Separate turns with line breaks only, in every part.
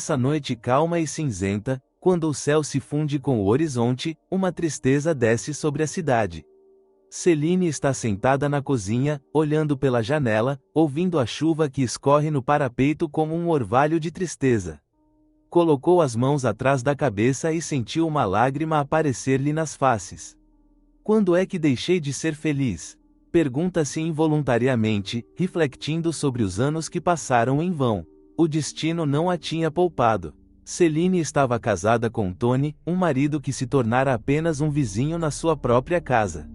Essa noite calma e cinzenta, quando o céu se funde com o horizonte, uma tristeza desce sobre a cidade. Celine está sentada na cozinha, olhando pela janela, ouvindo a chuva que escorre no parapeito como um orvalho de tristeza. Colocou as mãos atrás da cabeça e sentiu uma lágrima aparecer-lhe nas faces. Quando é que deixei de ser feliz? Pergunta-se involuntariamente, refletindo sobre os anos que passaram em vão. O destino não a tinha poupado. Celine estava casada com Tony, um marido que se tornara apenas um vizinho na sua própria casa.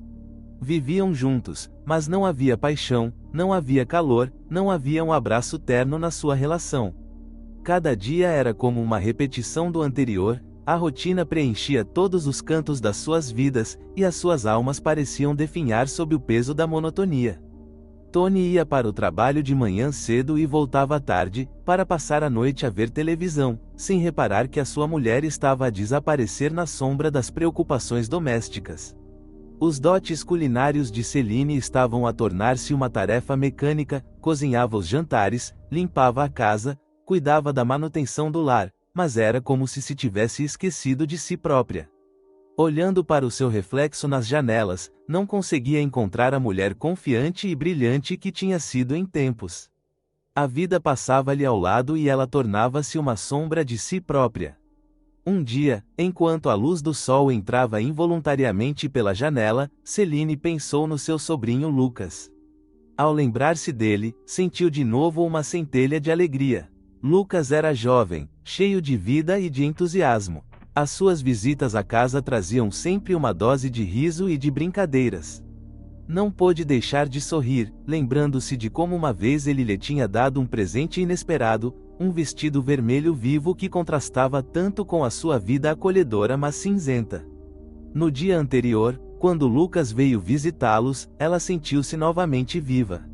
Viviam juntos, mas não havia paixão, não havia calor, não havia um abraço terno na sua relação. Cada dia era como uma repetição do anterior, a rotina preenchia todos os cantos das suas vidas, e as suas almas pareciam definhar sob o peso da monotonia. Tony ia para o trabalho de manhã cedo e voltava à tarde, para passar a noite a ver televisão, sem reparar que a sua mulher estava a desaparecer na sombra das preocupações domésticas. Os dotes culinários de Celine estavam a tornar-se uma tarefa mecânica, cozinhava os jantares, limpava a casa, cuidava da manutenção do lar, mas era como se tivesse esquecido de si própria. Olhando para o seu reflexo nas janelas, não conseguia encontrar a mulher confiante e brilhante que tinha sido em tempos. A vida passava-lhe ao lado e ela tornava-se uma sombra de si própria. Um dia, enquanto a luz do sol entrava involuntariamente pela janela, Celine pensou no seu sobrinho Lucas. Ao lembrar-se dele, sentiu de novo uma centelha de alegria. Lucas era jovem, cheio de vida e de entusiasmo. As suas visitas à casa traziam sempre uma dose de riso e de brincadeiras. Não pôde deixar de sorrir, lembrando-se de como uma vez ele lhe tinha dado um presente inesperado, um vestido vermelho vivo que contrastava tanto com a sua vida acolhedora mas cinzenta. No dia anterior, quando Lucas veio visitá-los, ela sentiu-se novamente viva.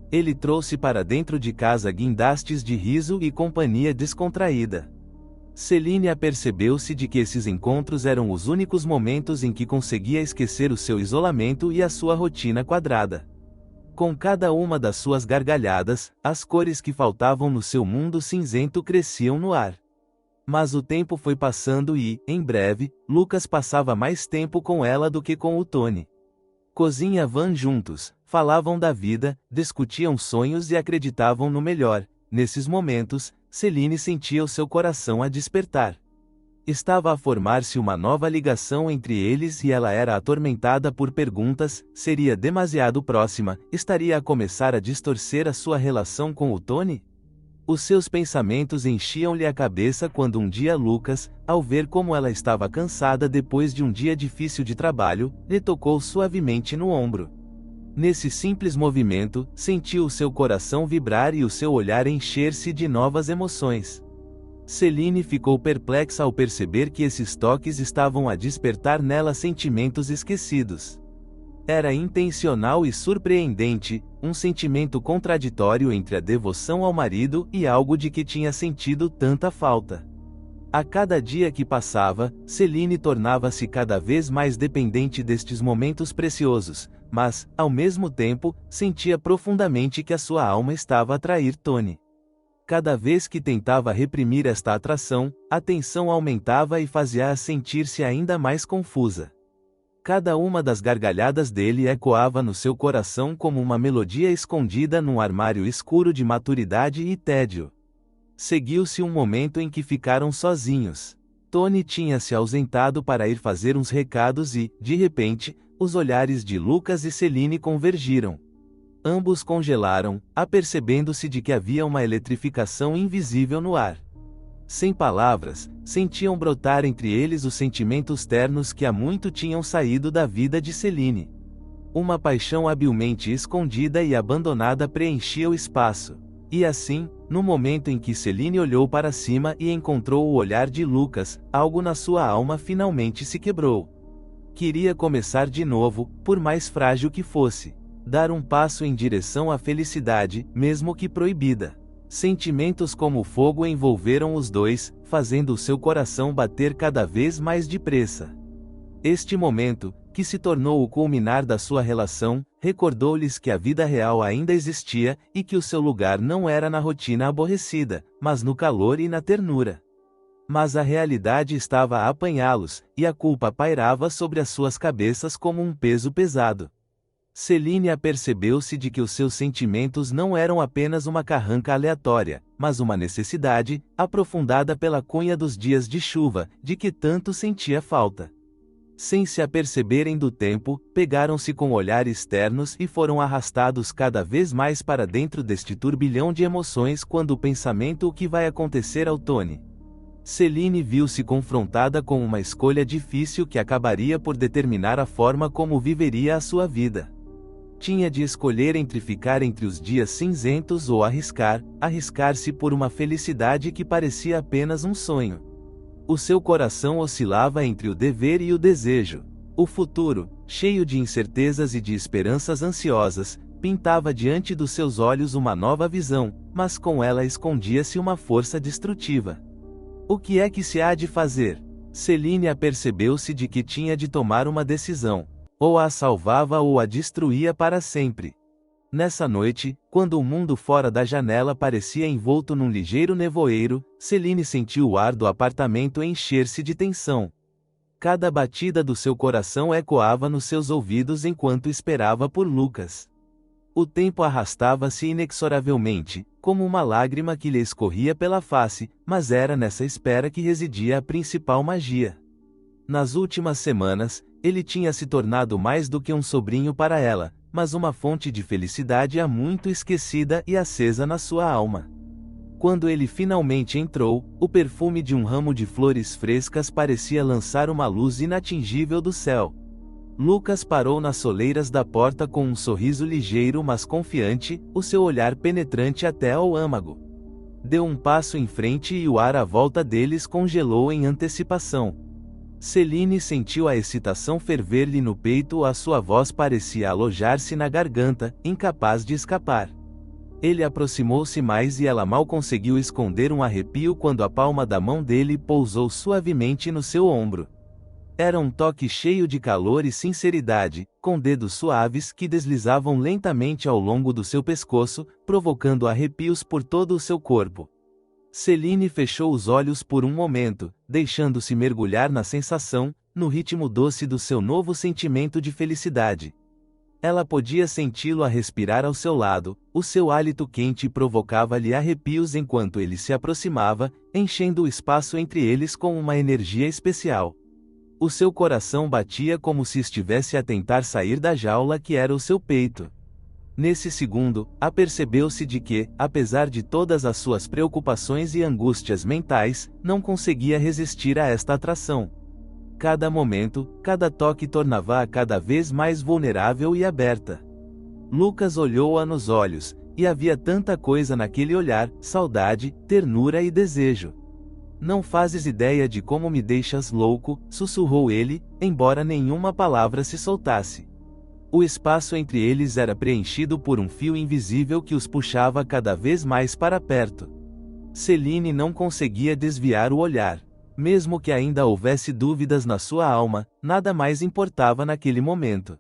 Ele trouxe para dentro de casa guindastes de riso e companhia descontraída. Celine apercebeu-se de que esses encontros eram os únicos momentos em que conseguia esquecer o seu isolamento e a sua rotina quadrada. Com cada uma das suas gargalhadas, as cores que faltavam no seu mundo cinzento cresciam no ar. Mas o tempo foi passando e, em breve, Lucas passava mais tempo com ela do que com o Tony. Cozinhavam juntos, falavam da vida, discutiam sonhos e acreditavam no melhor. Nesses momentos, Celine sentia o seu coração a despertar. Estava a formar-se uma nova ligação entre eles e ela era atormentada por perguntas: seria demasiado próxima, estaria a começar a distorcer a sua relação com o Tony? Os seus pensamentos enchiam-lhe a cabeça quando um dia Lucas, ao ver como ela estava cansada depois de um dia difícil de trabalho, lhe tocou suavemente no ombro. Nesse simples movimento, sentiu o seu coração vibrar e o seu olhar encher-se de novas emoções. Celine ficou perplexa ao perceber que esses toques estavam a despertar nela sentimentos esquecidos. Era intencional e surpreendente, um sentimento contraditório entre a devoção ao marido e algo de que tinha sentido tanta falta. A cada dia que passava, Celine tornava-se cada vez mais dependente destes momentos preciosos, mas, ao mesmo tempo, sentia profundamente que a sua alma estava a atrair Tony. Cada vez que tentava reprimir esta atração, a tensão aumentava e fazia-a sentir-se ainda mais confusa. Cada uma das gargalhadas dele ecoava no seu coração como uma melodia escondida num armário escuro de maturidade e tédio. Seguiu-se um momento em que ficaram sozinhos. Tony tinha se ausentado para ir fazer uns recados e, de repente, os olhares de Lucas e Celine convergiram. Ambos congelaram, apercebendo-se de que havia uma eletrificação invisível no ar. Sem palavras, sentiam brotar entre eles os sentimentos ternos que há muito tinham saído da vida de Celine. Uma paixão habilmente escondida e abandonada preenchia o espaço. E assim, no momento em que Celine olhou para cima e encontrou o olhar de Lucas, algo na sua alma finalmente se quebrou. Queria começar de novo, por mais frágil que fosse. Dar um passo em direção à felicidade, mesmo que proibida. Sentimentos como fogo envolveram os dois, fazendo o seu coração bater cada vez mais depressa. Este momento, que se tornou o culminar da sua relação, recordou-lhes que a vida real ainda existia e que o seu lugar não era na rotina aborrecida, mas no calor e na ternura. Mas a realidade estava a apanhá-los, e a culpa pairava sobre as suas cabeças como um peso pesado. Celine apercebeu-se de que os seus sentimentos não eram apenas uma carranca aleatória, mas uma necessidade, aprofundada pela cunha dos dias de chuva, de que tanto sentia falta. Sem se aperceberem do tempo, pegaram-se com olhares ternos e foram arrastados cada vez mais para dentro deste turbilhão de emoções quando o pensamento o que vai acontecer ao Tony. Celine viu-se confrontada com uma escolha difícil que acabaria por determinar a forma como viveria a sua vida. Tinha de escolher entre ficar entre os dias cinzentos ou arriscar-se por uma felicidade que parecia apenas um sonho. O seu coração oscilava entre o dever e o desejo. O futuro, cheio de incertezas e de esperanças ansiosas, pintava diante dos seus olhos uma nova visão, mas com ela escondia-se uma força destrutiva. O que é que se há de fazer? Celine apercebeu-se de que tinha de tomar uma decisão. Ou a salvava ou a destruía para sempre. Nessa noite, quando o mundo fora da janela parecia envolto num ligeiro nevoeiro, Celine sentiu o ar do apartamento encher-se de tensão. Cada batida do seu coração ecoava nos seus ouvidos enquanto esperava por Lucas. O tempo arrastava-se inexoravelmente, como uma lágrima que lhe escorria pela face, mas era nessa espera que residia a principal magia. Nas últimas semanas, ele tinha se tornado mais do que um sobrinho para ela, mas uma fonte de felicidade há muito esquecida e acesa na sua alma. Quando ele finalmente entrou, o perfume de um ramo de flores frescas parecia lançar uma luz inatingível do céu. Lucas parou nas soleiras da porta com um sorriso ligeiro mas confiante, o seu olhar penetrante até ao âmago. Deu um passo em frente e o ar à volta deles congelou em antecipação. Celine sentiu a excitação ferver-lhe no peito, a sua voz parecia alojar-se na garganta, incapaz de escapar. Ele aproximou-se mais e ela mal conseguiu esconder um arrepio quando a palma da mão dele pousou suavemente no seu ombro. Era um toque cheio de calor e sinceridade, com dedos suaves que deslizavam lentamente ao longo do seu pescoço, provocando arrepios por todo o seu corpo. Celine fechou os olhos por um momento, deixando-se mergulhar na sensação, no ritmo doce do seu novo sentimento de felicidade. Ela podia senti-lo a respirar ao seu lado, o seu hálito quente provocava-lhe arrepios enquanto ele se aproximava, enchendo o espaço entre eles com uma energia especial. O seu coração batia como se estivesse a tentar sair da jaula que era o seu peito. Nesse segundo, apercebeu-se de que, apesar de todas as suas preocupações e angústias mentais, não conseguia resistir a esta atração. Cada momento, cada toque tornava-a cada vez mais vulnerável e aberta. Lucas olhou-a nos olhos, e havia tanta coisa naquele olhar: saudade, ternura e desejo. Não fazes ideia de como me deixas louco, sussurrou ele, embora nenhuma palavra se soltasse. O espaço entre eles era preenchido por um fio invisível que os puxava cada vez mais para perto. Celine não conseguia desviar o olhar. Mesmo que ainda houvesse dúvidas na sua alma, nada mais importava naquele momento.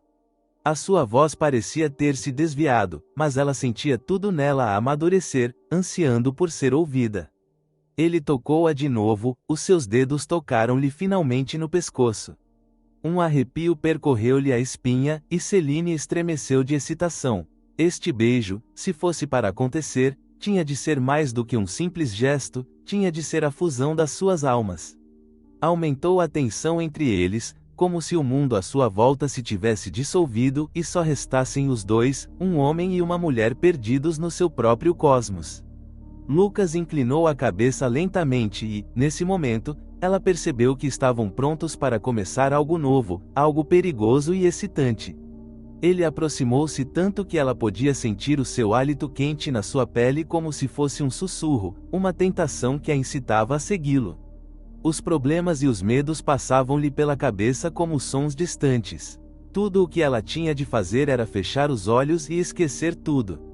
A sua voz parecia ter se desviado, mas ela sentia tudo nela a amadurecer, ansiando por ser ouvida. Ele tocou-a de novo, os seus dedos tocaram-lhe finalmente no pescoço. Um arrepio percorreu-lhe a espinha, e Celine estremeceu de excitação. Este beijo, se fosse para acontecer, tinha de ser mais do que um simples gesto, tinha de ser a fusão das suas almas. Aumentou a tensão entre eles, como se o mundo à sua volta se tivesse dissolvido e só restassem os dois, um homem e uma mulher perdidos no seu próprio cosmos. Lucas inclinou a cabeça lentamente e, nesse momento, ela percebeu que estavam prontos para começar algo novo, algo perigoso e excitante. Ele aproximou-se tanto que ela podia sentir o seu hálito quente na sua pele como se fosse um sussurro, uma tentação que a incitava a segui-lo. Os problemas e os medos passavam-lhe pela cabeça como sons distantes. Tudo o que ela tinha de fazer era fechar os olhos e esquecer tudo.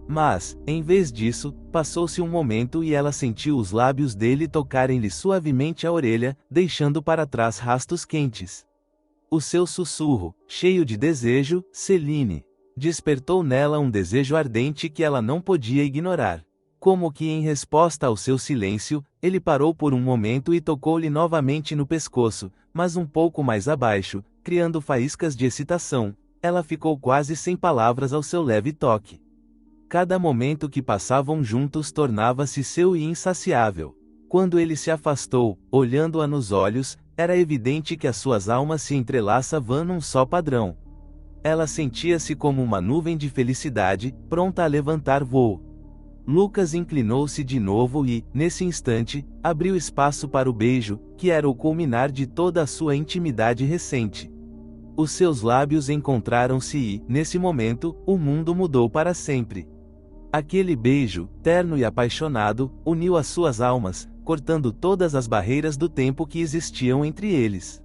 Mas, em vez disso, passou-se um momento e ela sentiu os lábios dele tocarem-lhe suavemente a orelha, deixando para trás rastos quentes. O seu sussurro, cheio de desejo, Céline, despertou nela um desejo ardente que ela não podia ignorar. Como que em resposta ao seu silêncio, ele parou por um momento e tocou-lhe novamente no pescoço, mas um pouco mais abaixo, criando faíscas de excitação. Ela ficou quase sem palavras ao seu leve toque. Cada momento que passavam juntos tornava-se seu e insaciável. Quando ele se afastou, olhando-a nos olhos, era evidente que as suas almas se entrelaçavam num só padrão. Ela sentia-se como uma nuvem de felicidade, pronta a levantar voo. Lucas inclinou-se de novo e, nesse instante, abriu espaço para o beijo, que era o culminar de toda a sua intimidade recente. Os seus lábios encontraram-se e, nesse momento, o mundo mudou para sempre. Aquele beijo, terno e apaixonado, uniu as suas almas, cortando todas as barreiras do tempo que existiam entre eles.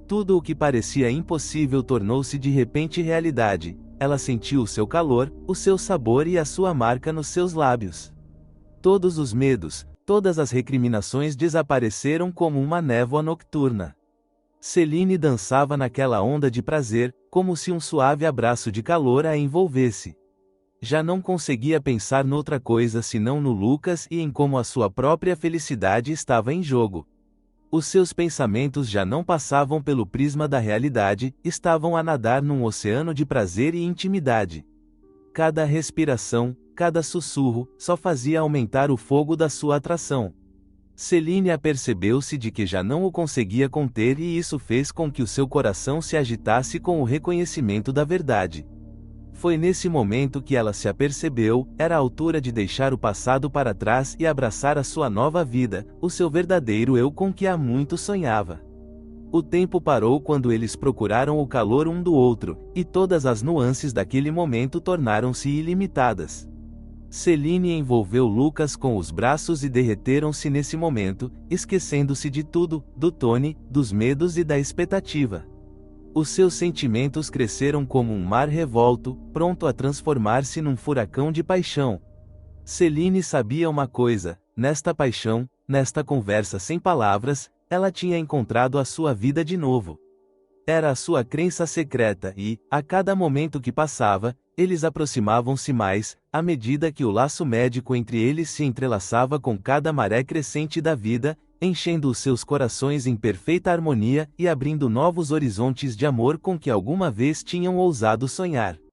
Tudo o que parecia impossível tornou-se de repente realidade. Ela sentiu o seu calor, o seu sabor e a sua marca nos seus lábios. Todos os medos, todas as recriminações desapareceram como uma névoa nocturna. Céline dançava naquela onda de prazer, como se um suave abraço de calor a envolvesse. Já não conseguia pensar noutra coisa senão no Lucas e em como a sua própria felicidade estava em jogo. Os seus pensamentos já não passavam pelo prisma da realidade, estavam a nadar num oceano de prazer e intimidade. Cada respiração, cada sussurro, só fazia aumentar o fogo da sua atração. Céline apercebeu-se de que já não o conseguia conter e isso fez com que o seu coração se agitasse com o reconhecimento da verdade. Foi nesse momento que ela se apercebeu, era a altura de deixar o passado para trás e abraçar a sua nova vida, o seu verdadeiro eu com que há muito sonhava. O tempo parou quando eles procuraram o calor um do outro, e todas as nuances daquele momento tornaram-se ilimitadas. Céline envolveu Lucas com os braços e derreteram-se nesse momento, esquecendo-se de tudo, do Tony, dos medos e da expectativa. Os seus sentimentos cresceram como um mar revolto, pronto a transformar-se num furacão de paixão. Céline sabia uma coisa: nesta paixão, nesta conversa sem palavras, ela tinha encontrado a sua vida de novo. Era a sua crença secreta e, a cada momento que passava, eles aproximavam-se mais, à medida que o laço médico entre eles se entrelaçava com cada maré crescente da vida, enchendo os seus corações em perfeita harmonia e abrindo novos horizontes de amor com que alguma vez tinham ousado sonhar.